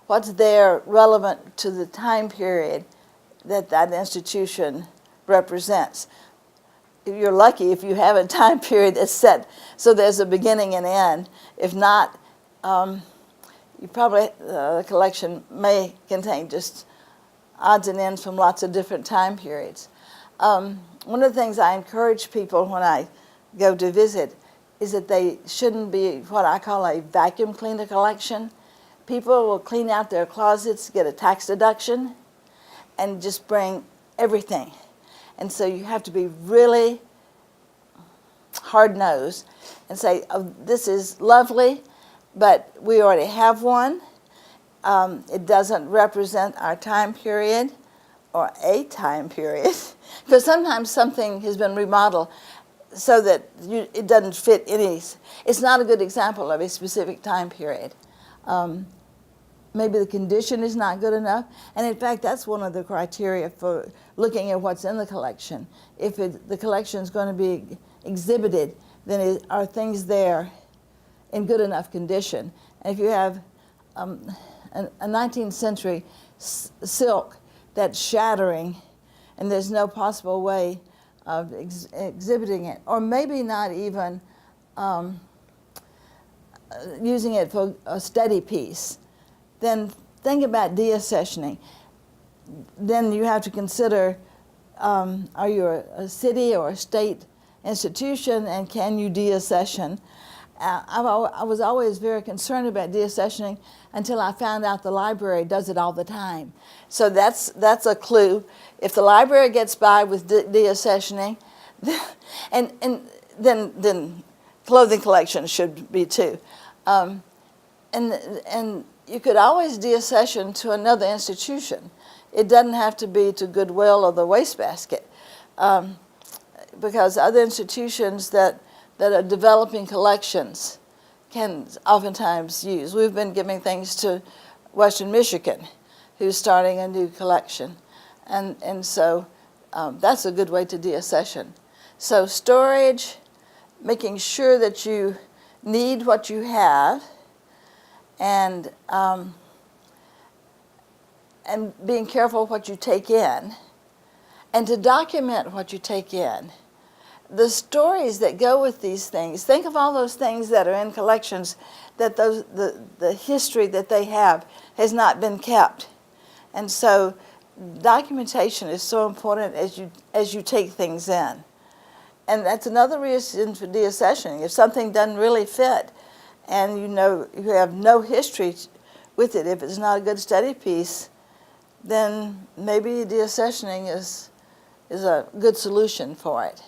what's there relevant to the time period that that institution represents. You're lucky if you have a time period that's set so there's a beginning and end. If not, you probably the collection may contain just odds and ends from lots of different time periods. One of the things I encourage people when I go to visit is that they shouldn't be what I call a vacuum cleaner collection. People will clean out their closets, get a tax deduction, and just bring everything. And so you have to be really hard-nosed and say, oh, this is lovely, but we already have one. It doesn't represent our time period or a time period. Because sometimes something has been remodeled so that it doesn't fit any. It's not a good example of a specific time period. Maybe the condition is not good enough. And in fact, that's one of the criteria for looking at what's in the collection. If the collection is going to be exhibited, then are things there in good enough condition? And if you have a 19th century silk that's shattering and there's no possible way of exhibiting it, or maybe not even using it for a study piece, then think about deaccessioning. Then you have to consider, are you a city or a state institution, and can you deaccession? I was always very concerned about deaccessioning until I found out the library does it all the time. So that's a clue. If the library gets by with deaccessioning, and then clothing collections should be too. And you could always deaccession to another institution. It doesn't have to be to Goodwill or the wastebasket, because other institutions that are developing collections can oftentimes use. We've been giving things to Western Michigan, who's starting a new collection. And so that's a good way to deaccession. So storage, making sure that you need what you have, and being careful what you take in, and to document what you take in. The stories that go with these things, think of all those things that are in collections that the history that they have has not been kept. And so documentation is so important as you take things in. And that's another reason for deaccessioning. If something doesn't really fit and you have no history with it, if it's not a good study piece, then maybe deaccessioning is a good solution for it.